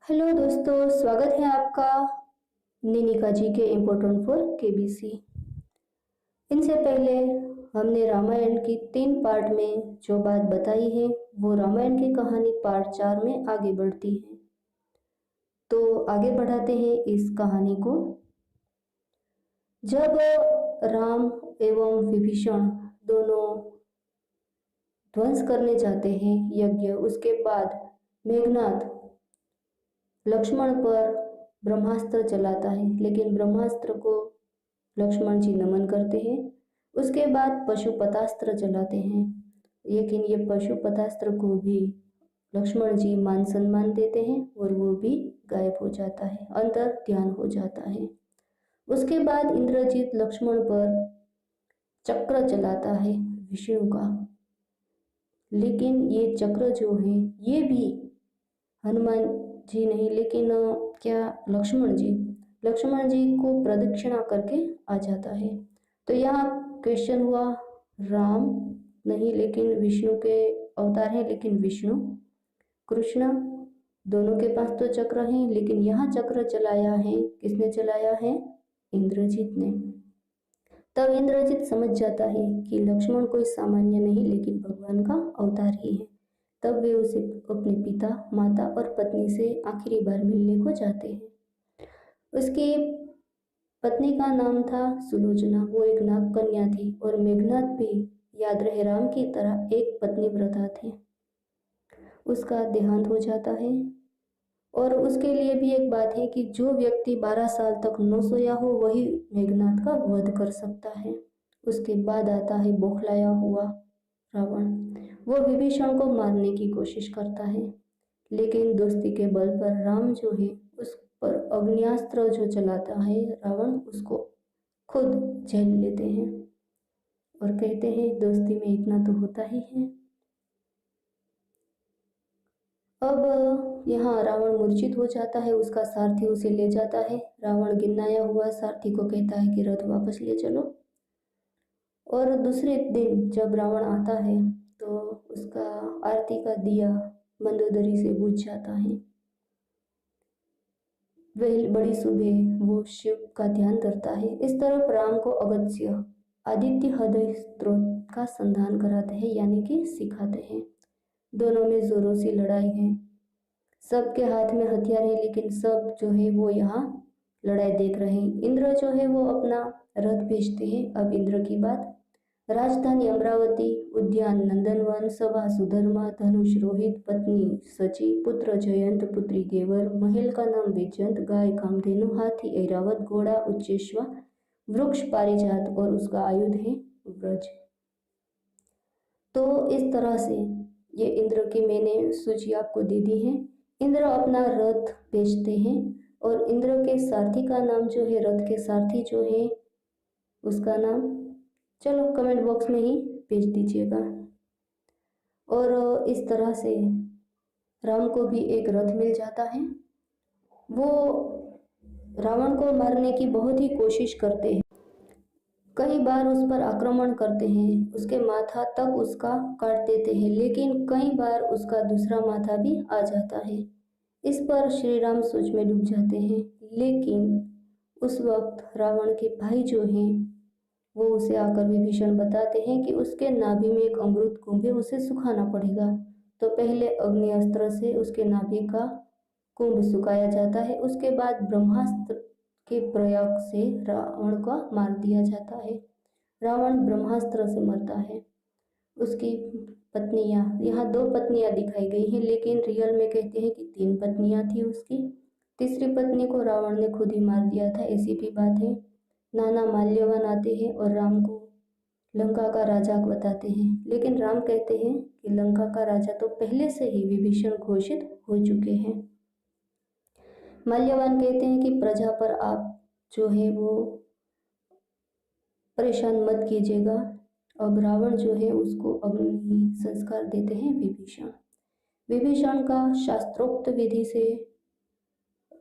Hello दोस्तों, स्वागत है आपका निनिका जी के इम्पोर्टेंट फॉर केबीसी। इनसे पहले हमने रामायण की 3 पार्ट में जो बात बताई है वो रामायण की कहानी पार्ट 4 में आगे बढ़ती है। तो आगे बढ़ाते हैं इस कहानी को। जब राम एवं विभीषण दोनों ध्वंस करने जाते हैं यज्ञ, उसके बाद मेघनाथ लक्ष्मण पर ब्रह्मास्त्र चलाता है, लेकिन ब्रह्मास्त्र को लक्ष्मण जी नमन करते हैं। उसके बाद पशुपतास्त्र चलाते हैं, लेकिन ये पशुपतास्त्र को भी लक्ष्मण जी मान सम्मान देते हैं और वो भी गायब हो जाता है, अंतर ध्यान हो जाता है। उसके बाद इंद्रजीत लक्ष्मण पर चक्र चलाता है विष्णु का, लेकिन ये चक्र जो है ये भी हनुमान जी नहीं, लेकिन क्या लक्ष्मण जी को प्रदक्षिणा करके आ जाता है। तो यहाँ क्वेश्चन हुआ, राम नहीं लेकिन विष्णु के अवतार हैं, लेकिन विष्णु कृष्ण दोनों के पास तो चक्र हैं, लेकिन यहाँ चक्र चलाया है किसने चलाया है? इंद्रजीत ने। तब इंद्रजीत समझ जाता है कि लक्ष्मण कोई सामान्य नहीं लेकिन भगवान का अवतार ही है। तब वे उसे अपने पिता, माता और पत्नी से आखिरी बार मिलने को जाते हैं। उसकी पत्नी का नाम था सुलोचना, वो एक नाग कन्या थी और मेघनाथ भी याद रहे राम की तरह एक पत्नीव्रता थे। उसका देहांत हो जाता है और उसके लिए भी एक बात है कि जो व्यक्ति 12 साल तक न सोया हो वही मेघनाथ का वध कर सकता है। उसके बाद आता है बौखलाया हुआ रावण। वो विभीषण को मारने की कोशिश करता है, लेकिन दोस्ती के बल पर राम जो है उस पर अग्न्यास्त्र जो चलाता है रावण, उसको खुद झेल लेते हैं और कहते हैं दोस्ती में इतना तो होता ही है। अब यहाँ रावण मूर्छित हो जाता है, उसका सारथी उसे ले जाता है। रावण गिनाया हुआ सारथी को कहता है कि रथ वापस ले चलो। और दूसरे दिन जब रावण आता है तो उसका आरती का दिया मंदोदरी से बुझ जाता है। वह बड़ी सुबह वो शिव का ध्यान करता है। इस तरफ राम को अगस्त्य आदित्य हृदय स्त्रोत का संधान कराते हैं, यानी कि सिखाते हैं। दोनों में जोरों से लड़ाई है, सबके हाथ में हथियार है, लेकिन सब जो है वो यहाँ लड़ाई देख रहे हैं। इंद्र जो है वो अपना रथ भेजते हैं। अब इंद्र की बात, राजधानी अमरावती, उद्यान नंदनवन, सभा सुधर्मा, धनुष रोहित, पत्नी सची, पुत्र जयंत, पुत्री गेवर, महल का नाम वैजयंत, गाय कामधेनु, हाथी ऐरावत, घोड़ा उच्चेश्वा, वृक्ष पारिजात और उसका आयुध है व्रज। तो इस तरह से ये इंद्र की मैंने सूची आपको दे दी है। इंद्र अपना रथ भेजते हैं और इंद्र के सारथी का नाम जो है, रथ के सारथी जो है उसका नाम चलो कमेंट बॉक्स में ही भेज दीजिएगा। और इस तरह से राम को भी एक रथ मिल जाता है। वो रावण को मारने की बहुत ही कोशिश करते हैं, कई बार उस पर आक्रमण करते हैं, उसके माथा तक उसका काट देते हैं, लेकिन कई बार उसका दूसरा माथा भी आ जाता है। इस पर श्री राम सोच में डूब जाते हैं, लेकिन उस वक्त रावण के भाई जो हैं वो उसे आकर विभीषण बताते हैं कि उसके नाभि में एक अमृत कुंभ है, उसे सुखाना पड़ेगा। तो पहले अग्नि अस्त्र से उसके नाभि का कुंभ सुखाया जाता है, उसके बाद ब्रह्मास्त्र के प्रयोग से रावण को मार दिया जाता है। रावण ब्रह्मास्त्र से मरता है। उसकी पत्नियां, यहाँ 2 पत्नियां दिखाई गई हैं, लेकिन रियल में कहते हैं कि 3 पत्नियां थी उसकी। तीसरी पत्नी को रावण ने खुद ही मार दिया था, ऐसी भी बात है। नाना माल्यवान आते हैं और राम को लंका का राजा बताते हैं, लेकिन राम कहते हैं कि लंका का राजा तो पहले से ही विभीषण घोषित हो चुके हैं। माल्यवान कहते हैं कि प्रजा पर आप जो है वो परेशान मत कीजिएगा। अब रावण जो है उसको अग्नि संस्कार देते हैं विभीषण। विभीषण का शास्त्रोक्त विधि से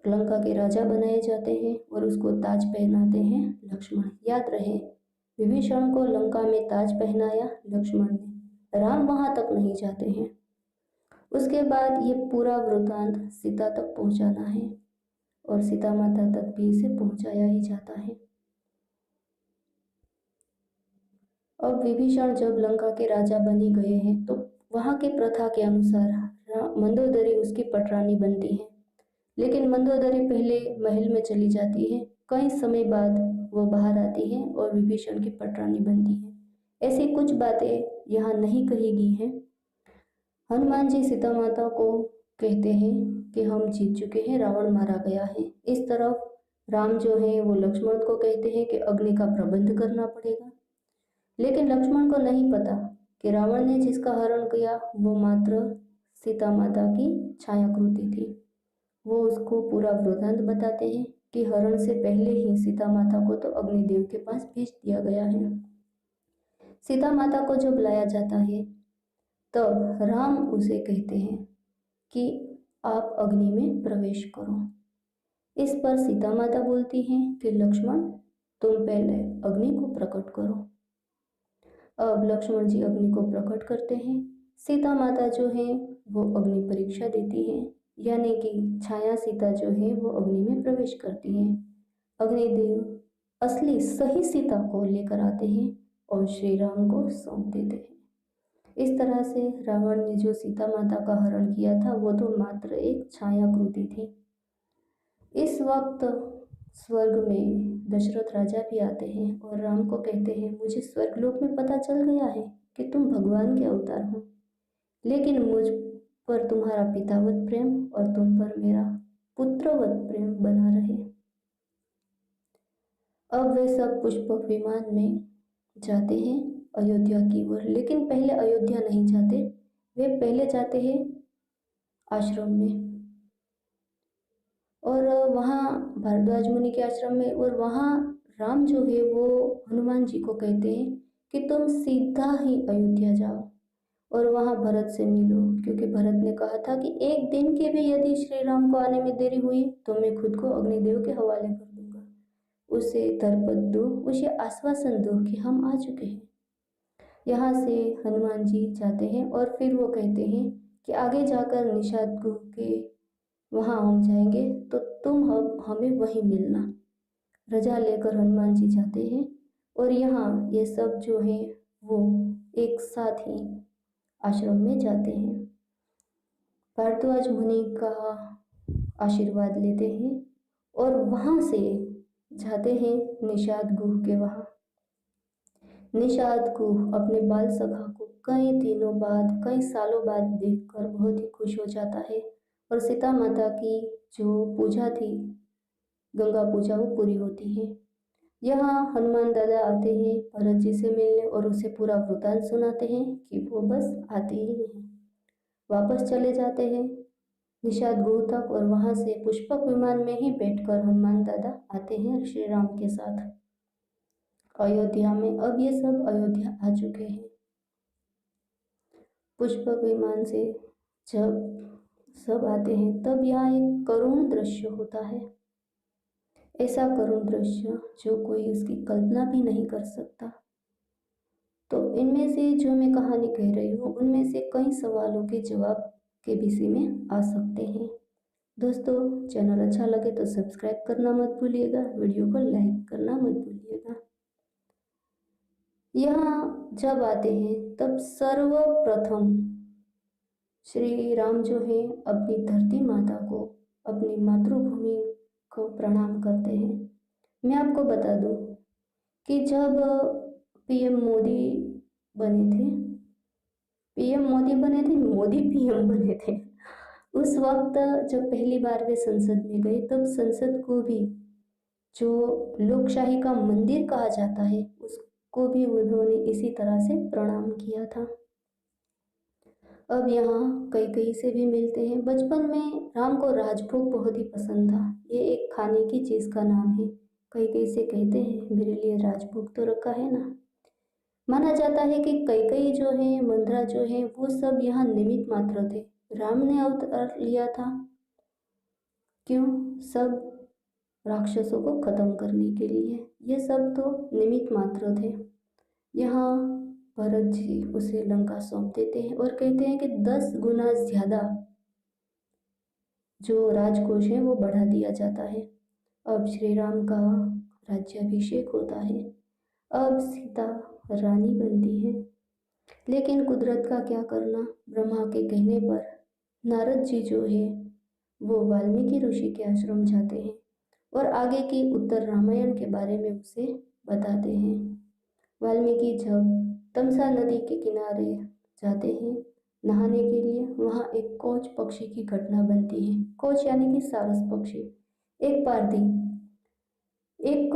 लंका के राजा बनाए जाते हैं और उसको ताज पहनाते हैं लक्ष्मण। याद रहे, विभीषण को लंका में ताज पहनाया लक्ष्मण ने, राम वहां तक नहीं जाते हैं। उसके बाद ये पूरा वृत्तांत सीता तक पहुंचाना है और सीता माता तक भी इसे पहुंचाया ही जाता है। अब विभीषण जब लंका के राजा बनी गए हैं तो वहां की प्रथा के अनुसार मंदोदरी उसकी पटरानी बनती है। लेकिन मंदोदरी पहले महल में चली जाती है, कई समय बाद वो बाहर आती है और विभीषण की पटरानी बनती है। ऐसी कुछ बातें यहाँ नहीं कही गई हैं। हनुमान जी सीता माता को कहते हैं कि हम जीत चुके हैं, रावण मारा गया है। इस तरफ राम जो है वो लक्ष्मण को कहते हैं कि अग्नि का प्रबंध करना पड़ेगा। लेकिन लक्ष्मण को नहीं पता कि रावण ने जिसका हरण किया वो मात्र सीता माता की छायाकृति थी। वो उसको पूरा वृत्तांत बताते हैं कि हरण से पहले ही सीता माता को तो अग्निदेव के पास भेज दिया गया है। सीता माता को जब लाया जाता है तब राम उसे कहते हैं कि आप अग्नि में प्रवेश करो। इस पर सीता माता बोलती हैं कि लक्ष्मण तुम पहले अग्नि को प्रकट करो। अब लक्ष्मण जी अग्नि को प्रकट करते हैं। सीता माता जो है वो अग्नि परीक्षा देती है, यानी कि छाया सीता जो है वो अग्नि में प्रवेश करती है। अग्निदेव असली सही सीता को लेकर आते हैं और श्री राम को सौंप देते हैं। इस तरह से रावण ने जो सीता माता का हरण किया था वो तो मात्र एक छायाकृति थी। इस वक्त स्वर्ग में दशरथ राजा भी आते हैं और राम को कहते हैं मुझे स्वर्गलोक में पता चल गया है कि तुम भगवान के अवतार हो, लेकिन मुझ पर तुम्हारा पितावत प्रेम और तुम पर मेरा पुत्रवत प्रेम बना रहे। अब वे सब पुष्पक विमान में जाते हैं अयोध्या की ओर। लेकिन पहले अयोध्या नहीं जाते, वे पहले जाते हैं आश्रम में और वहाँ भारद्वाज मुनि के आश्रम में। और वहाँ राम जो है वो हनुमान जी को कहते हैं कि तुम सीधा ही अयोध्या जाओ और वहाँ भरत से मिलो, क्योंकि भरत ने कहा था कि एक दिन की भी यदि श्री राम को आने में देरी हुई तो मैं खुद को अग्निदेव के हवाले कर दूंगा। उसे दरपत दो, उसे आश्वासन दो कि हम आ चुके हैं। यहाँ से हनुमान जी जाते हैं और फिर वो कहते हैं कि आगे जाकर निषाद गुह के वहाँ हम जाएंगे तो तुम हमें वहीं मिलना। रजा लेकर हनुमान जी जाते हैं और यहाँ ये सब जो है वो एक साथ ही आश्रम में जाते हैं। भारद्वाज मुनि का आशीर्वाद लेते हैं और वहाँ से जाते हैं निषाद गुह के वहाँ। निषाद गुह अपने बाल सखा को कई दिनों बाद, कई सालों बाद देखकर बहुत ही खुश हो जाता है और सीता माता की जो पूजा थी, गंगा पूजा, वो पूरी होती है। यहाँ हनुमान दादा आते हैं भरत जी से मिलने और उसे पूरा वृतांत सुनाते हैं कि वो बस आते ही नहीं, वापस चले जाते हैं निषाद गुह तक और वहाँ से पुष्पक विमान में ही बैठकर हनुमान दादा आते हैं श्री राम के साथ अयोध्या में। अब ये सब अयोध्या आ चुके हैं। पुष्पक विमान से जब सब आते हैं तब यहाँ एक करुण दृश्य होता है। ऐसा करुण दृश्य जो कोई उसकी कल्पना भी नहीं कर सकता। तो इनमें से जो मैं कहानी कह रही हूँ उनमें से कई सवालों के जवाब के विषय में आ सकते हैं। दोस्तों, चैनल अच्छा लगे तो सब्सक्राइब करना मत भूलिएगा, वीडियो को लाइक करना मत भूलिएगा। यहाँ जब आते हैं तब सर्वप्रथम श्री राम जो है अपनी धरती माता को, अपनी मातृभूमि को प्रणाम करते हैं। मैं आपको बता दूं कि जब पीएम मोदी बने थे, मोदी पीएम बने थे, उस वक्त जब पहली बार वे संसद में गए तब संसद को भी, जो लोकशाही का मंदिर कहा जाता है, उसको भी उन्होंने इसी तरह से प्रणाम किया था। अब यहाँ कई से भी मिलते हैं। बचपन में राम को राजभोग बहुत ही पसंद था। ये एक खाने की चीज़ का नाम है। कई से कहते हैं मेरे लिए राजभोग तो रखा है ना। माना जाता है कि कई जो है, मंद्रा जो है, वो सब यहाँ निमित्त मात्र थे। राम ने अवतार लिया था क्यों? सब राक्षसों को खत्म करने के लिए। ये सब तो निमित्त मात्र थे। यहाँ भरत जी उसे लंका सौंप देते हैं और कहते हैं कि 10 गुना ज्यादा जो राजकोष है वो बढ़ा दिया जाता है। अब श्री राम का राज्याभिषेक होता है। अब सीता रानी बनती है। लेकिन कुदरत का क्या करना, ब्रह्मा के कहने पर नारद जी जो है वो वाल्मीकि ऋषि के आश्रम जाते हैं और आगे की उत्तर रामायण के बारे में उसे बताते हैं। वाल्मीकि जब तमसा नदी के किनारे जाते हैं नहाने के लिए, वहाँ एक कोच पक्षी की घटना बनती है। कोच यानी कि सारस पक्षी, एक पारधी एक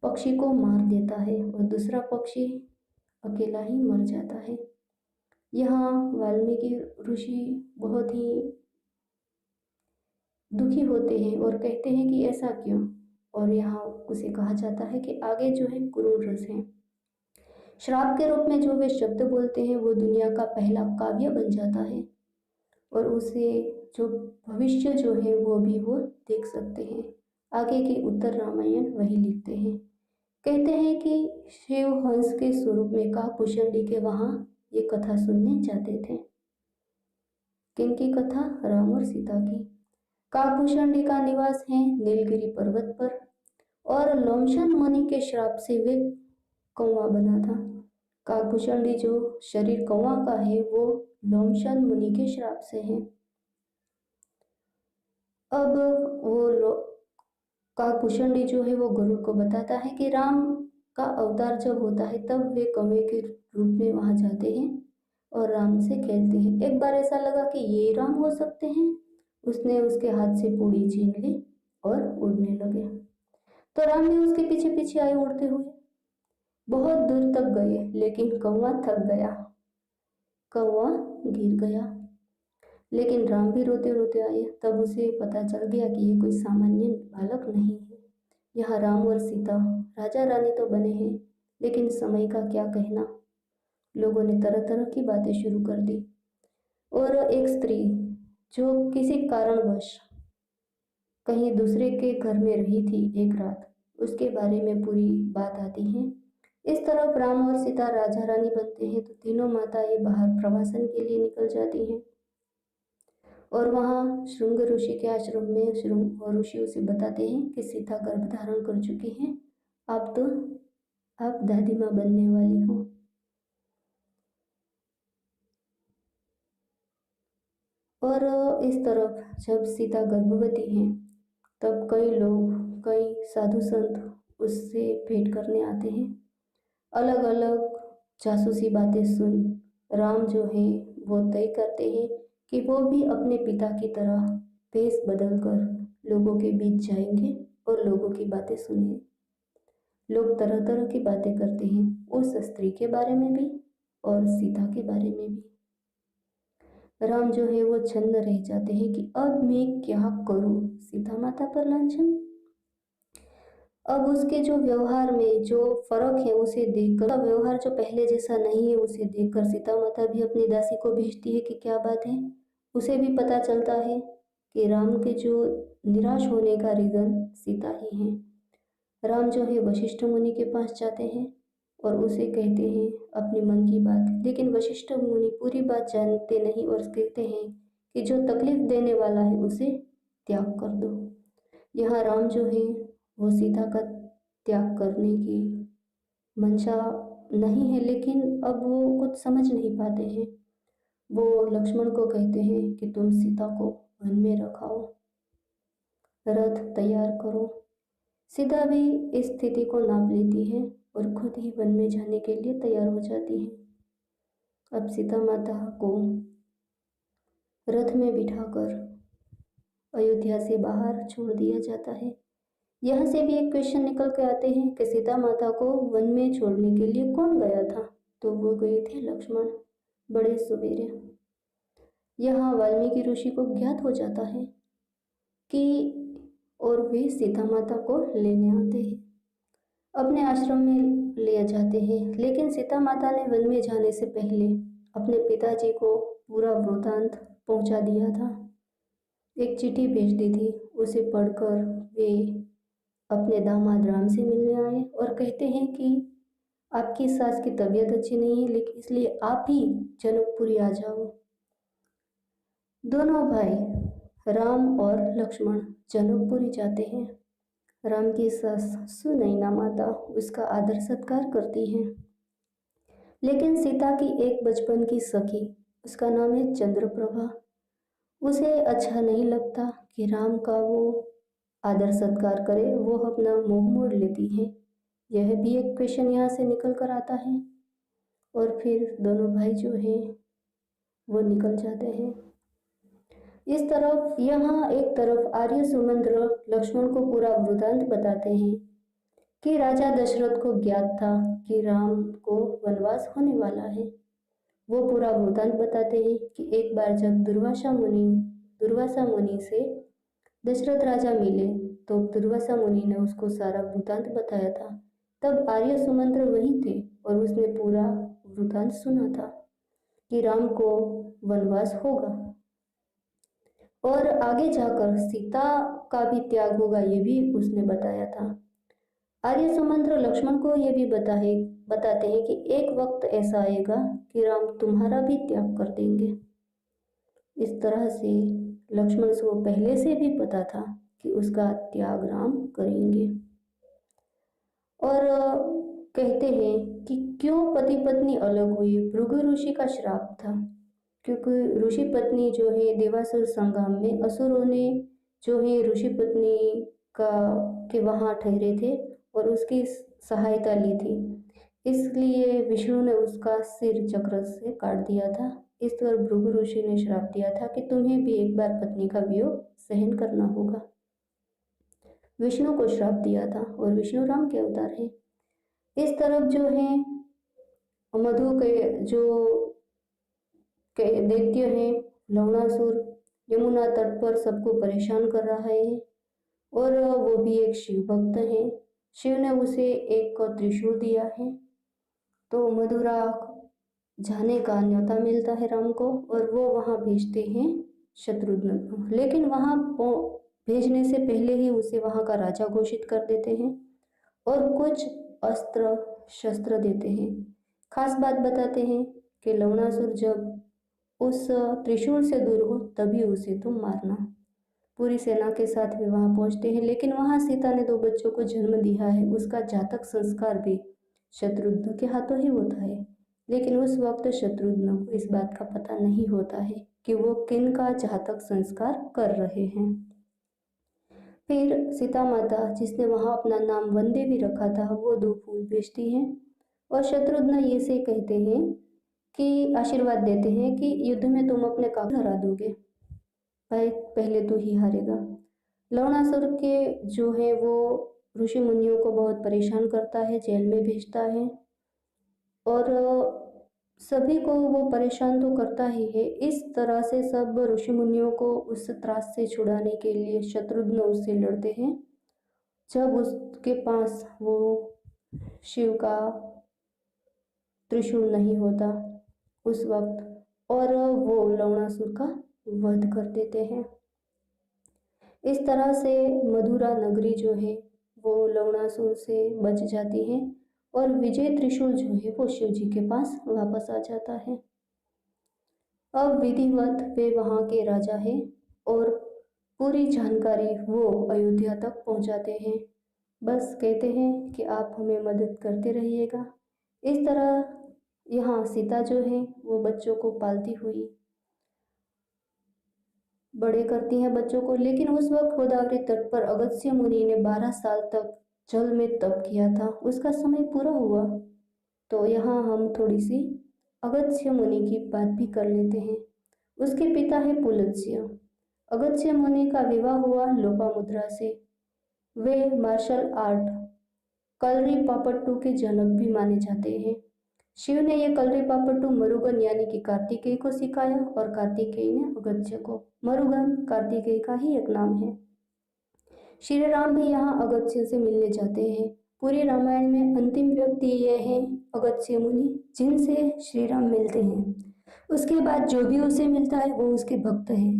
पक्षी को मार देता है और दूसरा पक्षी अकेला ही मर जाता है। यहाँ वाल्मीकि ऋषि बहुत ही दुखी होते हैं और कहते हैं कि ऐसा क्यों। और यहाँ उसे कहा जाता है कि आगे जो है क्रूर रस है। श्राप के रूप में जो वे शब्द बोलते हैं वो दुनिया का पहला काव्य बन जाता है और उसे जो भविष्य जो है वो भी वो देख सकते हैं। आगे के उत्तर रामायण वही लिखते हैं। कहते हैं कि शिव हंस के स्वरूप में काकभूषणी के वहाँ ये कथा सुनने जाते थे। किनकी कथा? राम और सीता की। काकभूषणी का निवास है नीलगिरी पर्वत पर और लोमशन मुनि के श्राप से वे कौवा बना था। काकभूषणी जो शरीर कौवा का है वो लोमशन मुनि के श्राप से है। अब वो काकभूषणी जो है वो गरुड़ को बताता है कि राम का अवतार जब होता है तब वे कौवे के रूप में वहां जाते हैं और राम से खेलते हैं। एक बार ऐसा लगा कि ये राम हो सकते हैं। उसने उसके हाथ से पूड़ी छीन ली और उड़ने लगे। तो राम भी उसके पीछे पीछे आए उड़ते हुए। बहुत दूर तक गए लेकिन कौवा थक गया, कौवा गिर गया। लेकिन राम भी रोते रोते आए। तब उसे पता चल गया कि ये कोई सामान्य बालक नहीं है। यहाँ राम और सीता राजा रानी तो बने हैं, लेकिन समय का क्या कहना। लोगों ने तरह तरह की बातें शुरू कर दी और एक स्त्री जो किसी कारणवश कहीं दूसरे के घर में रही थी एक रात, उसके बारे में पूरी बात आती है। इस तरफ राम और सीता राजा रानी बनते हैं तो तीनों माताएं बाहर प्रवासन के लिए निकल जाती हैं और वहाँ श्रृंग ऋषि के आश्रम में श्रृंग और ऋषि उसे बताते हैं कि सीता गर्भ धारण कर चुकी है, आप दादी माँ बनने वाली हो। और इस तरफ जब सीता गर्भवती है तब कई लोग, कई साधु संत उससे भेंट करने आते हैं। अलग अलग जासूसी बातें सुन राम जो है वो तय करते हैं कि वो भी अपने पिता की तरह भेष बदलकर लोगों के बीच जाएंगे और लोगों की बातें सुनेंगे। लोग तरह तरह की बातें करते हैं, उस स्त्री के बारे में भी और सीता के बारे में भी। राम जो है वो छन्न रह जाते हैं कि अब मैं क्या करूं सीता माता पर लांछन। अब उसके जो व्यवहार में जो फर्क है उसे देखकर, व्यवहार जो पहले जैसा नहीं है उसे देखकर सीता माता भी अपनी दासी को भेजती है कि क्या बात है। उसे भी पता चलता है कि राम के जो निराश होने का रीजन सीता ही है। राम जो है वशिष्ठ मुनि के पास जाते हैं और उसे कहते हैं अपने मन की बात। लेकिन वशिष्ठ मुनि पूरी बात जानते नहीं और कहते हैं कि जो तकलीफ देने वाला है उसे त्याग कर दो। यहाँ राम जो है वो सीता का त्याग करने की मंशा नहीं है, लेकिन अब वो कुछ समझ नहीं पाते हैं। वो लक्ष्मण को कहते हैं कि तुम सीता को वन में रखाओ, रथ तैयार करो। सीता भी इस स्थिति को नाप लेती है और खुद ही वन में जाने के लिए तैयार हो जाती है। अब सीता माता को रथ में बिठाकर अयोध्या से बाहर छोड़ दिया जाता है। यहाँ से भी एक क्वेश्चन निकल के आते हैं कि सीता माता को वन में छोड़ने के लिए कौन गया था? तो वो गए थे लक्ष्मण, बड़े सवेरे। यहाँ वाल्मीकि ऋषि को ज्ञात हो जाता है कि और वे सीता माता को लेने आते हैं, अपने आश्रम में ले जाते हैं। लेकिन सीता माता ने वन में जाने से पहले अपने पिताजी को पूरा वृतांत पहुंचा दिया था। एक चिट्ठी भेज दी थी, उसे पढ़कर वे अपने दामाद राम से मिलने आए और कहते हैं कि आपकी सास की तबीयत अच्छी नहीं है, लेकिन इसलिए आप ही जनकपुरी आ जाओ। दोनों भाई राम और लक्ष्मण जनकपुरी जाते हैं। राम की सास सुनैना माता उसका आदर सत्कार करती हैं, लेकिन सीता की एक बचपन की सखी, उसका नाम है चंद्रप्रभा, उसे अच्छा नहीं लगता कि राम का वो आदर सत्कार करे। वो अपना मुंह मोड़ लेती है। यह भी एक क्वेश्चन यहाँ से निकल कर आता है। और फिर दोनों भाई जो हैं वो निकल जाते हैं। इस तरफ यहाँ एक तरफ आर्य सुमंत्र लक्ष्मण को पूरा वृतांत बताते हैं कि राजा दशरथ को ज्ञात था कि राम को वनवास होने वाला है। वो पूरा वृतांत बताते हैं कि एक बार जब दुर्वासा मुनि से दशरथ राजा मिले तो दुर्वासा मुनि ने उसको सारा वृतांत बताया था। तब आर्य सुमंत्र वहीं थे और उसने पूरा वृतांत सुना था कि राम को वनवास होगा और आगे जाकर सीता का भी त्याग होगा, ये भी उसने बताया था। आर्य सुमंत्र लक्ष्मण को ये भी बताते हैं कि एक वक्त ऐसा आएगा कि राम तुम्हारा भी त्याग कर देंगे। इस तरह से लक्ष्मण को पहले से भी पता था कि उसका त्याग राम करेंगे। और कहते हैं कि क्यों पति पत्नी अलग हुई। भृगु ऋषि का श्राप था, क्योंकि ऋषि पत्नी जो है देवासुर संग्राम में असुरों ने जो है ऋषि पत्नी का के वहाँ ठहरे थे और उसकी सहायता ली थी, इसलिए विष्णु ने उसका सिर चक्र से काट दिया था। इस तरह भृगु ऋषि ने श्राप दिया था कि तुम्हें भी एक बार पत्नी का वियोग सहन करना होगा। विष्णु को श्राप दिया था और विष्णु राम के अवतार है। इस तरफ जो है मधु के जो दैत्य है लवणासुर यमुना तट पर सबको परेशान कर रहा है और वो भी एक शिव भक्त है। शिव ने उसे एक त्रिशूल दिया है, तो मधुरा जाने का न्योता मिलता है राम को और वो वहाँ भेजते हैं शत्रुघ्न को। लेकिन वहाँ भेजने से पहले ही उसे वहाँ का राजा घोषित कर देते हैं और कुछ अस्त्र शस्त्र देते हैं। खास बात बताते हैं कि लवणासुर जब उस त्रिशूल से दूर हो तभी उसे तुम मारना। पूरी सेना के साथ वे वहां पहुंचते हैं, लेकिन वहां सीता ने 2 बच्चों को जन्म दिया है। उसका जातक संस्कार भी शत्रुघ्न के हाथों ही होता है, लेकिन उस वक्त शत्रुघ्न को इस बात का पता नहीं होता है कि वो किन का जातक संस्कार कर रहे हैं। फिर सीता माता जिसने वहां अपना नाम वंदे भी रखा था, वो 2 फूल बेचती हैं और शत्रुघ्न ये से कहते हैं कि आशीर्वाद देते हैं कि युद्ध में तुम अपने काका हरा दोगे, भाई पहले तू ही हारेगा। लवणासुर के जो है वो ऋषि मुनियों को बहुत परेशान करता है, जेल में भेजता है और सभी को वो परेशान तो करता ही है। इस तरह से सब ऋषि मुनियों को उस त्रास से छुड़ाने के लिए शत्रुघ्न उससे लड़ते हैं। जब उसके पास वो शिव का त्रिशूल नहीं होता उस वक्त, और वो लवणासुर का वध कर देते हैं। इस तरह से मधुरा नगरी जो है वो लवणासुर से बच जाती है और विजय त्रिशूल जो है वो शिव जी के पास वापस आ जाता है। अब विधिवत वे वहाँ के राजा हैं और पूरी जानकारी वो अयोध्या तक पहुँचाते हैं। बस कहते हैं कि आप हमें मदद करते रहिएगा। इस तरह यहाँ सीता जो है वो बच्चों को पालती हुई बड़े करती हैं बच्चों को। लेकिन उस वक्त गोदावरी तट पर अगस्त्य मुनि ने 12 साल तक जल में तप किया था, उसका समय पूरा हुआ। तो यहाँ हम थोड़ी सी अगस्त्य मुनि की बात भी कर लेते हैं। उसके पिता है पुलत्स्य। अगस्त्य मुनि का विवाह हुआ लोपामुद्रा से। वे मार्शल आर्ट कलरी पापट्टू के जनक भी माने जाते हैं। शिव ने यह कलरी पापट्टू मरुगन यानी कि कार्तिकेय को सिखाया और कार्तिकेय ने अगस्त्य को। मरुगन कार्तिकेय का ही एक नाम है। श्री राम भी यहाँ अगस्त्य से मिलने जाते हैं। पूरी रामायण में अंतिम व्यक्ति यह है अगस्त्य मुनि, जिनसे श्री राम मिलते हैं। उसके बाद जो भी उसे मिलता है वो उसके भक्त हैं।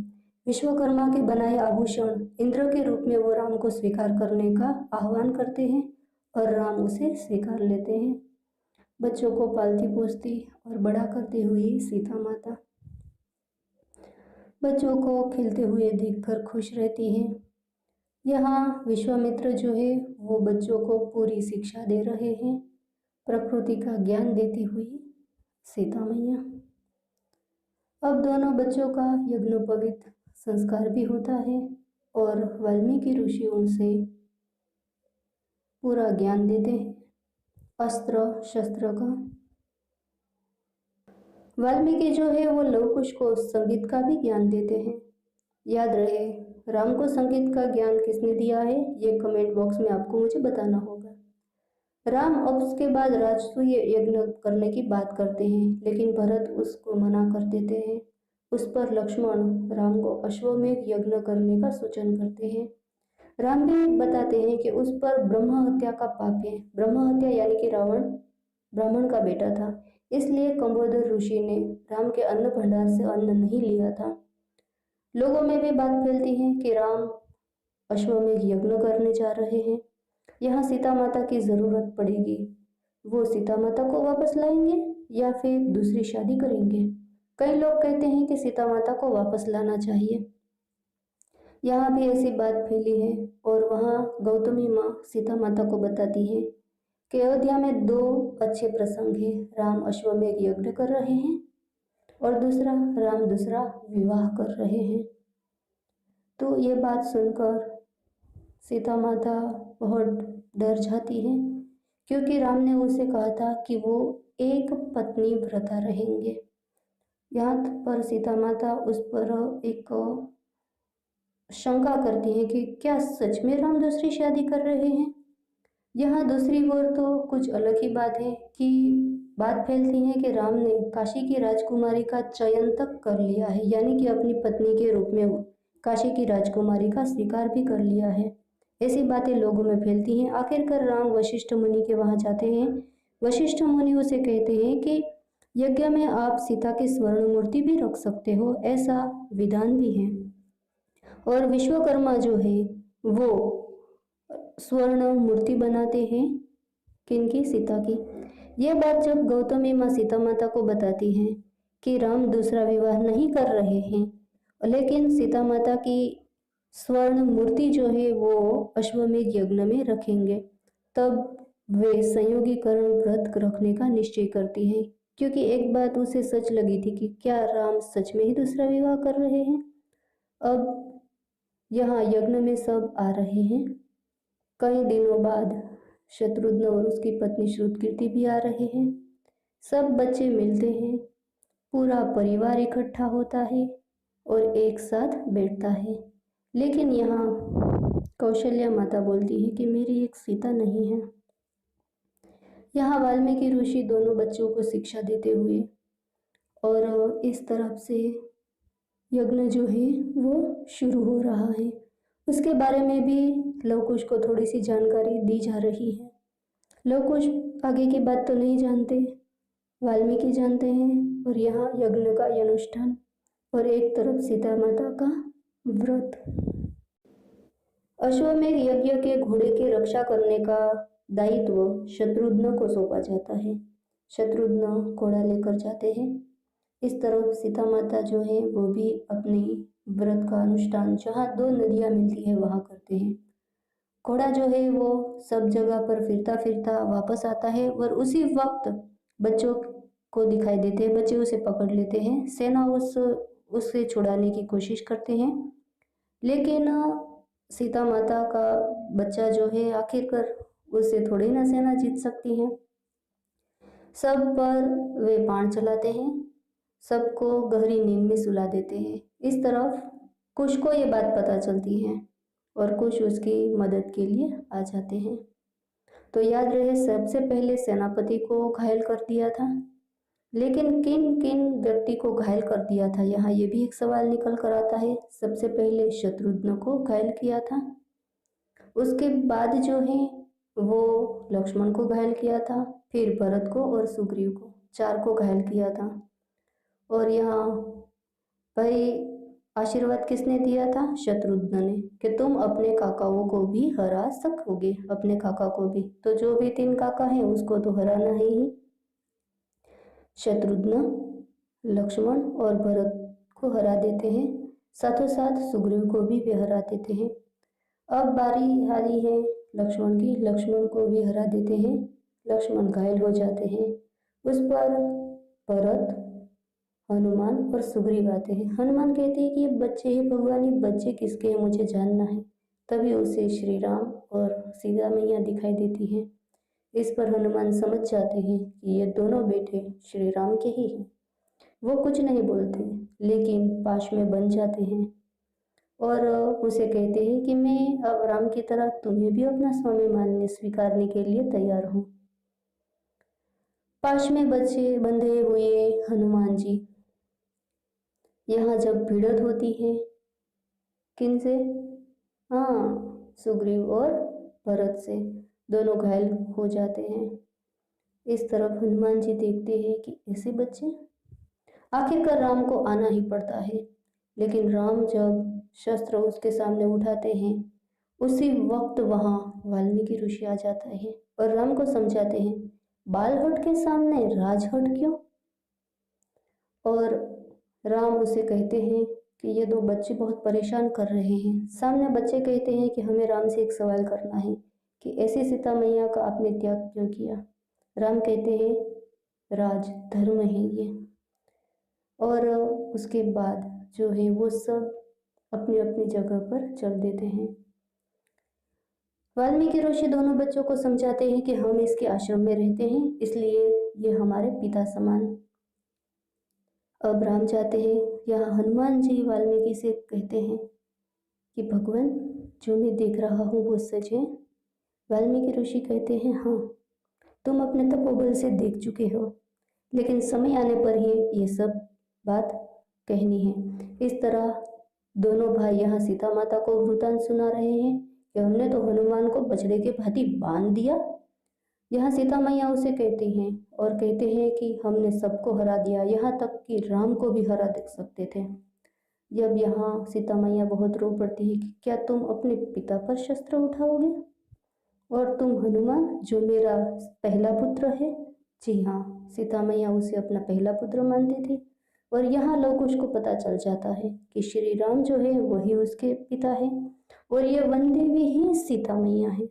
विश्वकर्मा के बनाए आभूषण इंद्र के रूप में वो राम को स्वीकार करने का आह्वान करते हैं और राम उसे स्वीकार लेते हैं। बच्चों को पालती पोसती और बड़ा करती हुई सीता माता बच्चों को खिलते हुए देखकर खुश रहती है। यहाँ विश्वामित्र जो है वो बच्चों को पूरी शिक्षा दे रहे हैं, प्रकृति का ज्ञान देती हुई सीता मैया। अब दोनों बच्चों का यज्ञोपवीत संस्कार भी होता है और वाल्मीकि ऋषि उनसे पूरा ज्ञान देते हैं अस्त्र शस्त्र का। वाल्मीकि जो है वो लव कुश को संगीत का भी ज्ञान देते हैं। याद रहे, राम को संगीत का ज्ञान किसने दिया है, ये कमेंट बॉक्स में आपको मुझे बताना होगा। राम अब उसके बाद राजसूय यज्ञ करने की बात करते हैं, लेकिन भरत उसको मना कर देते हैं। उस पर लक्ष्मण राम को अश्वमेध यज्ञ करने का सूचन करते हैं। राम भी बताते हैं कि उस पर ब्रह्म हत्या का पाप है। ब्रह्म हत्या यानी कि रावण ब्राह्मण का बेटा था, इसलिए कंबोदर ऋषि ने राम के अन्न भंडार से अन्न नहीं लिया था। लोगों में भी बात फैलती है कि राम अश्वमेध यज्ञ करने जा रहे हैं। यहाँ सीता माता की जरूरत पड़ेगी, वो सीता माता को वापस लाएंगे या फिर दूसरी शादी करेंगे। कई लोग कहते हैं कि सीता माता को वापस लाना चाहिए। यहाँ भी ऐसी बात फैली है और वहाँ गौतमी माँ सीता माता को बताती है कि अयोध्या में दो अच्छे प्रसंग हैं। राम अश्वमेध यज्ञ कर रहे हैं और दूसरा राम दूसरा विवाह कर रहे हैं। तो ये बात सुनकर सीता माता बहुत डर जाती है, क्योंकि राम ने उसे कहा था कि वो एक पत्नी व्रता रहेंगे। यहाँ पर सीता माता उस पर एक शंका करती है कि क्या सच में राम दूसरी शादी कर रहे हैं। यहाँ दूसरी ओर तो कुछ अलग ही बात है कि बात फैलती है कि राम ने काशी की राजकुमारी का चयन तक कर लिया है, यानी कि अपनी पत्नी के रूप में काशी की राजकुमारी का स्वीकार भी कर लिया है। ऐसी बातें लोगों में फैलती हैं। आखिरकार राम वशिष्ठ मुनि के वहां जाते हैं। वशिष्ठ मुनि उसे कहते हैं कि यज्ञ में आप सीता की स्वर्ण मूर्ति भी रख सकते हो, ऐसा विधान भी है। और विश्वकर्मा जो है वो स्वर्ण मूर्ति बनाते हैं किनकी, सीता की। यह बात जब गौतमी माँ सीता माता को बताती हैं कि राम दूसरा विवाह नहीं कर रहे हैं, लेकिन सीता माता की स्वर्ण मूर्ति जो है वो अश्वमेध यज्ञ में रखेंगे, तब वे संयोगीकरण व्रत रखने का निश्चय करती हैं। क्योंकि एक बात उसे सच लगी थी कि क्या राम सच में ही दूसरा विवाह कर रहे हैं। अब यहाँ यज्ञ में सब आ रहे हैं। कई दिनों बाद शत्रुघ्न और उसकी पत्नी श्रुतकीर्ति भी आ रहे हैं। सब बच्चे मिलते हैं, पूरा परिवार इकट्ठा होता है और एक साथ बैठता है। लेकिन यहाँ कौशल्या माता बोलती है कि मेरी एक सीता नहीं है। यहाँ वाल्मीकि ऋषि दोनों बच्चों को शिक्षा देते हुए और इस तरफ से यज्ञ जो है वो शुरू हो रहा है। उसके बारे में भी लव कुश को थोड़ी सी जानकारी दी जा रही है। लव कुश आगे की बात तो नहीं जानते, वाल्मीकि जानते हैं। और यहाँ यज्ञ का अनुष्ठान और एक तरफ सीता माता का व्रत। अश्वमेध यज्ञ के घोड़े की रक्षा करने का दायित्व शत्रुघ्न को सौंपा जाता है। शत्रुघ्न घोड़ा लेकर जाते हैं। इस तरफ सीता माता जो है वो भी अपने व्रत का अनुष्ठान जहाँ दो नदियाँ मिलती है वहाँ करते हैं। घोड़ा जो है वो सब जगह पर फिरता फिरता वापस आता है और उसी वक्त बच्चों को दिखाई देते हैं। बच्चे उसे पकड़ लेते हैं। सेना उससे छुड़ाने की कोशिश करते हैं, लेकिन सीता माता का बच्चा जो है आखिरकार उससे थोड़ी ना सेना जीत सकती है। सब पर वे बाण चलाते हैं, सबको गहरी नींद में सुला देते हैं। इस तरफ कुश को ये बात पता चलती है और कुश उसकी मदद के लिए आ जाते हैं। तो याद रहे, सबसे पहले सेनापति को घायल कर दिया था, लेकिन किन किन व्यक्ति को घायल कर दिया था, यहाँ ये भी एक सवाल निकल कर आता है। सबसे पहले शत्रुघ्न को घायल किया था, उसके बाद जो है वो लक्ष्मण को घायल किया था, फिर भरत को और सुग्रीव को, 4 को घायल किया था। और यहाँ भाई आशीर्वाद किसने दिया था, शत्रुघ्न ने, कि तुम अपने काकाओं को भी हरा सकोगे, अपने काका को भी। तो जो भी 3 काका हैं उसको तो हराना है ही। शत्रुघ्न, लक्ष्मण और भरत को हरा देते हैं, साथों साथ सुग्रीव को भी वे हरा देते हैं। अब बारी आती है लक्ष्मण की, लक्ष्मण को भी हरा देते हैं, लक्ष्मण घायल हो जाते हैं। उस पर भरत, हनुमान और सुग्रीव आते हैं। हनुमान कहते हैं कि ये बच्चे हैं भगवान, ये बच्चे किसके हैं मुझे जानना है। तभी उसे श्री राम और सीता मैया दिखाई देती हैं। इस पर हनुमान समझ जाते हैं कि ये दोनों बेटे श्री राम के ही हैं। वो कुछ नहीं बोलते लेकिन पास में बन जाते हैं और उसे कहते हैं कि मैं अब राम की तरह तुम्हें भी अपना स्वामी मानने स्वीकारने के लिए तैयार हूँ। पास में बच्चे बंधे हुए हनुमान जी यहाँ जब भिड़ंत होती है किनसे, हाँ सुग्रीव और भरत से, दोनों घायल हो जाते हैं। इस तरफ हनुमान जी देखते हैं कि ऐसे बच्चे, आखिरकार राम को आना ही पड़ता है। लेकिन राम जब शस्त्र उसके सामने उठाते हैं उसी वक्त वहां वाल्मीकि ऋषि आ जाता है और राम को समझाते हैं, बालहट के सामने राजहट क्यों। और राम उसे कहते हैं कि ये दो बच्चे बहुत परेशान कर रहे हैं। सामने बच्चे कहते हैं कि हमें राम से एक सवाल करना है कि ऐसी सीता मैया का आपने त्याग क्यों किया। राम कहते हैं राज धर्म है ये। और उसके बाद जो है वो सब अपनी अपनी जगह पर चल देते हैं। वाल्मीकि ऋषि दोनों बच्चों को समझाते हैं कि हम इसके आश्रम में रहते हैं, इसलिए ये हमारे पिता समान। अब राम जाते हैं। यहाँ हनुमान जी वाल्मीकि से कहते हैं कि भगवान जो मैं देख रहा हूँ वो सच है। वाल्मीकि ऋषि कहते हैं हाँ, तुम अपने तपोबल से देख चुके हो, लेकिन समय आने पर ही ये सब बात कहनी है। इस तरह दोनों भाई यहाँ सीता माता को वृतांत सुना रहे हैं कि हमने तो हनुमान को बछड़े के भांति बांध दिया। यहाँ सीता मैया उसे कहती हैं और कहते हैं कि हमने सबको हरा दिया, यहाँ तक कि राम को भी हरा दे सकते थे। जब यहाँ सीता मैया बहुत रो पड़ती है कि क्या तुम अपने पिता पर शस्त्र उठाओगे, और तुम हनुमान जो मेरा पहला पुत्र है। जी हाँ, सीता मैया उसे अपना पहला पुत्र मानती थी। और यहाँ लवकुश को पता चल जाता है कि श्री राम जो है वही उसके पिता है और ये वन देवी ही सीता मैया है।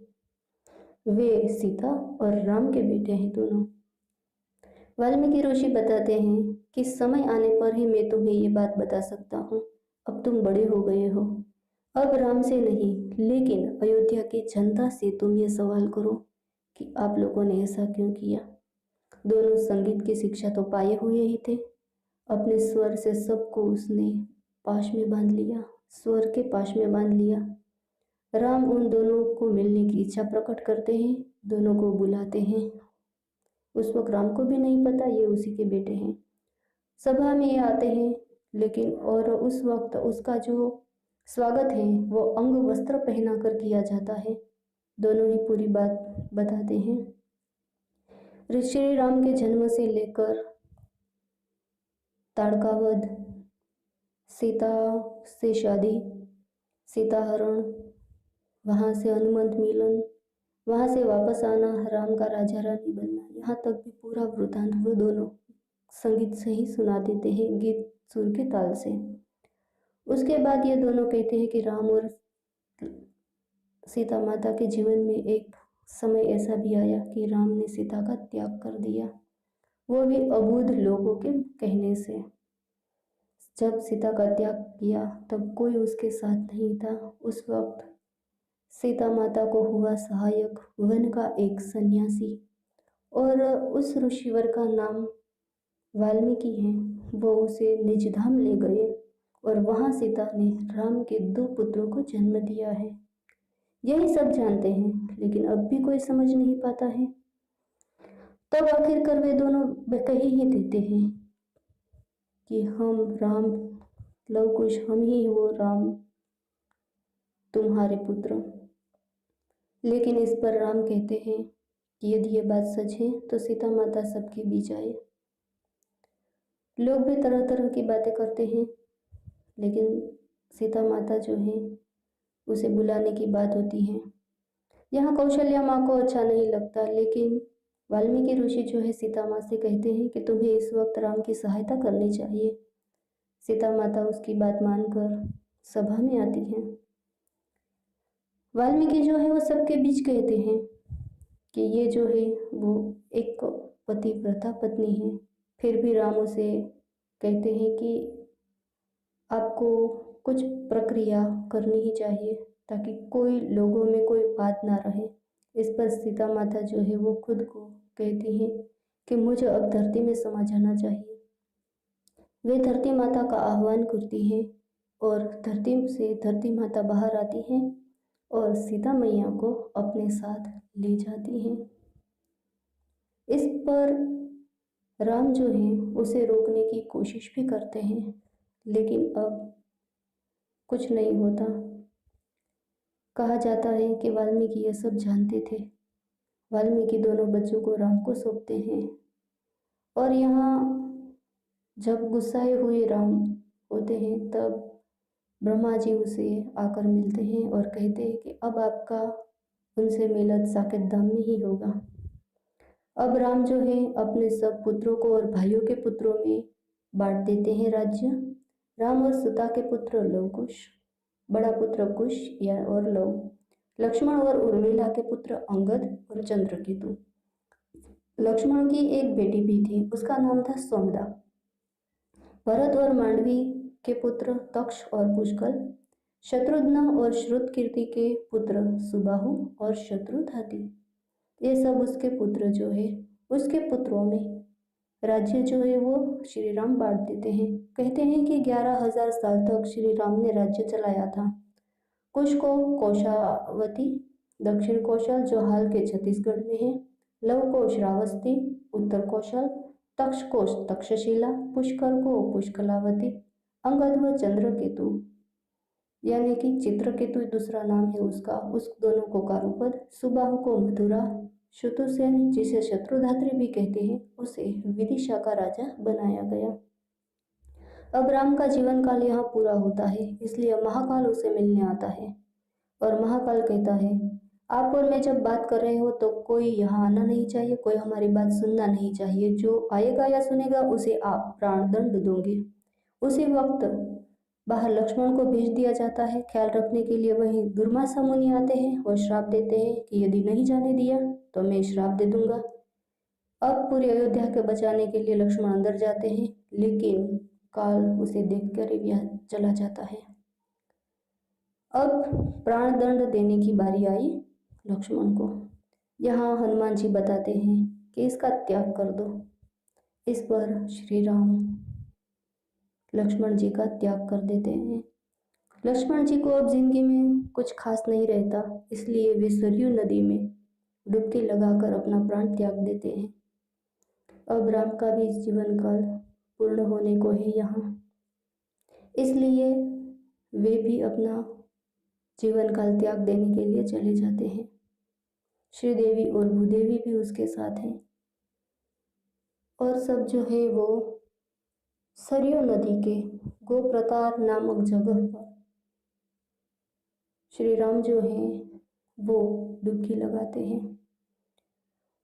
वे सीता और राम के बेटे हैं दोनों। वाल्मीकि ऋषि बताते हैं कि समय आने पर ही मैं तुम्हें ये बात बता सकता हूँ, अब तुम बड़े हो गए हो। अब राम से नहीं लेकिन अयोध्या की जनता से तुम ये सवाल करो कि आप लोगों ने ऐसा क्यों किया। दोनों संगीत की शिक्षा तो पाए हुए ही थे। अपने स्वर से सबको उसने पाश में बांध लिया, स्वर के पाश में बांध लिया। राम उन दोनों को मिलने की इच्छा प्रकट करते हैं, दोनों को बुलाते हैं। उस वक्त राम को भी नहीं पता ये उसी के बेटे हैं। सभा में ये आते हैं लेकिन और उस वक्त उसका जो स्वागत है वो अंग वस्त्र पहना कर किया जाता है। दोनों ही पूरी बात बताते हैं। श्री राम के जन्म से लेकर ताड़कावध, सीता से शादी, सीता हरण, वहाँ से हनुमंत मिलन, वहाँ से वापस आना, राम का राजा रानी बनना, यहाँ तक भी पूरा वृतांत वो दोनों संगीत से ही सुना देते हैं, गीत सुर के ताल से। उसके बाद ये दोनों कहते हैं कि राम और सीता माता के जीवन में एक समय ऐसा भी आया कि राम ने सीता का त्याग कर दिया, वो भी अबूझ लोगों के कहने से। जब सीता का त्याग किया तब कोई उसके साथ नहीं था। उस वक्त सीता माता को हुआ सहायक वन का एक सन्यासी, और उस ऋषिवर का नाम वाल्मीकि है। वो उसे निज धाम ले गए और वहां सीता ने राम के 2 पुत्रों को जन्म दिया है। यही सब जानते हैं लेकिन अब भी कोई समझ नहीं पाता है। तब आखिरकार वे दोनों कह ही देते हैं कि हम राम, लवकुश हम ही वो राम तुम्हारे पुत्र। लेकिन इस पर राम कहते हैं कि यदि ये बात सच है तो सीता माता सबके बीच आए। लोग भी तरह तरह की बातें करते हैं लेकिन सीता माता जो है उसे बुलाने की बात होती है। यहाँ कौशल्या माँ को अच्छा नहीं लगता लेकिन वाल्मीकि ऋषि जो है सीता माँ से कहते हैं कि तुम्हें इस वक्त राम की सहायता करनी चाहिए। सीता माता उसकी बात मानकर सभा में आती हैं। वाल्मीकि जो है वो सबके बीच कहते हैं कि ये जो है वो एक पतिव्रता पत्नी है। फिर भी राम उसे कहते हैं कि आपको कुछ प्रक्रिया करनी ही चाहिए ताकि कोई लोगों में कोई बात ना रहे। इस पर सीता माता जो है वो खुद को कहती हैं कि मुझे अब धरती में समा जाना चाहिए। वे धरती माता का आह्वान करती हैं और धरती से धरती माता बाहर आती हैं और सीता मैया को अपने साथ ले जाती हैं। इस पर राम जो है उसे रोकने की कोशिश भी करते हैं, लेकिन अब कुछ नहीं होता। कहा जाता है कि वाल्मीकि ये सब जानते थे। वाल्मीकि दोनों बच्चों को राम को सौंपते हैं और यहाँ जब गुस्साए हुए राम होते हैं तब ब्रह्मा जी उसे आकर मिलते हैं और कहते हैं कि अब आपका उनसे मिलन साकेत धाम में ही होगा। अब राम जो है अपने सब पुत्रों को और भाइयों के पुत्रों में बांट देते हैं राज्य। राम और सीता के पुत्र लवकुश, बड़ा पुत्र कुश या और लव, लक्ष्मण और उर्मिला के पुत्र अंगद और चंद्रकेतु। लक्ष्मण की एक बेटी भी थी, उसका नाम था सौमदा। भरत और मांडवी के पुत्र तक्ष और पुष्कल, शत्रुघ्न और श्रुतकीर्ति के पुत्र सुबाहु और शत्रुधाति। ये सब उसके पुत्र जो है, उसके पुत्रों में राज्य जो है वो श्री राम बांट देते हैं। कहते हैं कि 11,000 साल तक श्री राम ने राज्य चलाया था। कुश को कौशावती, दक्षिण कौशल जो हाल के छत्तीसगढ़ में है, लव को श्रावस्ती, उत्तर कौशल, तक्ष को तक्षशिला, पुष्कर को पुष्कलावती, अंगद व चंद्रकेतु यानी कि चित्रकेतु दूसरा नाम है उसका, उस दोनों को कारुपद, सुबाहु को मथुरा, शत्रुसेन जिसे शत्रुधात्री भी कहते हैं उसे विदिशा का राजा बनाया गया। अब राम का जीवन काल यहाँ पूरा होता है, इसलिए महाकाल उसे मिलने आता है और महाकाल कहता है आप और मैं जब बात कर रहे हो तो कोई यहाँ आना नहीं चाहिए, कोई हमारी बात सुनना नहीं चाहिए। जो आएगा या सुनेगा उसे आप प्राण दंड दोगे। उसी वक्त बाहर लक्ष्मण को भेज दिया जाता है ख्याल रखने के लिए। वहीं दुर्वासा मुनि आते हैं और श्राप देते हैं कि यदि नहीं जाने दिया तो मैं श्राप दे दूंगा। अब पूरी अयोध्या के बचाने के लिए लक्ष्मण अंदर जाते हैं, लेकिन काल उसे देखकर ही चला जाता है। अब प्राण दंड देने की बारी आई लक्ष्मण को। यहाँ हनुमान जी बताते हैं कि इसका त्याग कर दो। इस पर श्री राम लक्ष्मण जी का त्याग कर देते हैं। लक्ष्मण जी को अब जिंदगी में कुछ खास नहीं रहता, इसलिए वे सरयू नदी में डुबकी लगाकर अपना प्राण त्याग देते हैं। अब राम का भी जीवन काल पूर्ण होने को है यहाँ, इसलिए वे भी अपना जीवन काल त्याग देने के लिए चले जाते हैं। श्रीदेवी और भूदेवी भी उसके साथ हैं और सब जो है वो सरयू नदी के गोप्रतार नामक जगह पर श्री राम जो हैं वो डुबकी लगाते हैं।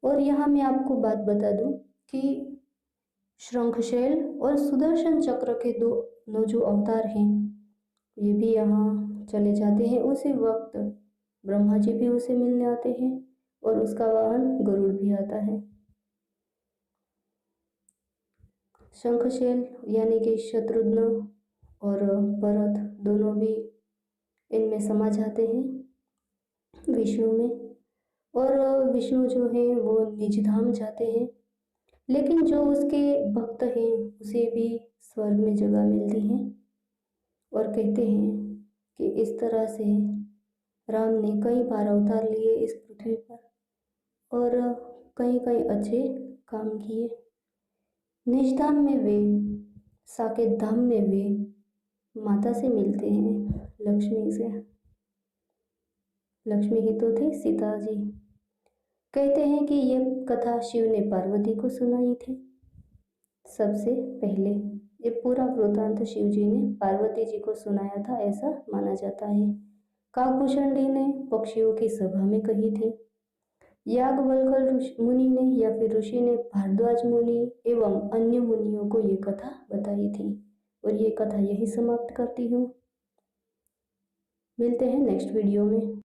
और यहाँ मैं आपको बात बता दूं कि शंखशैल और सुदर्शन चक्र के दोनों जो अवतार हैं ये भी यहाँ चले जाते हैं। उसी वक्त ब्रह्मा जी भी उसे मिलने आते हैं और उसका वाहन गरुड़ भी आता है। शंखशैल यानी कि शत्रुघ्न और भरत दोनों भी इनमें समा जाते हैं विष्णु में, और विष्णु जो है वो निजधाम जाते हैं। लेकिन जो उसके भक्त हैं उसे भी स्वर्ग में जगह मिलती है और कहते हैं कि इस तरह से राम ने कई बार अवतार लिए इस पृथ्वी पर और कई कई अच्छे काम किए। निजधाम में वे, साकेत धाम में वे माता से मिलते हैं, लक्ष्मी से। लक्ष्मी ही तो थी सीता जी। कहते हैं कि यह कथा शिव ने पार्वती को सुनाई थी सबसे पहले। ये पूरा वृतांत शिव जी ने पार्वती जी को सुनाया था, ऐसा माना जाता है। काकभूषणी ने पक्षियों की सभा में कही थी। याज्ञवल्क्य मुनि ने या फिर ऋषि ने भारद्वाज मुनि एवं अन्य मुनियों को ये कथा बताई थी। और ये कथा यही समाप्त करती हूँ। मिलते हैं नेक्स्ट वीडियो में।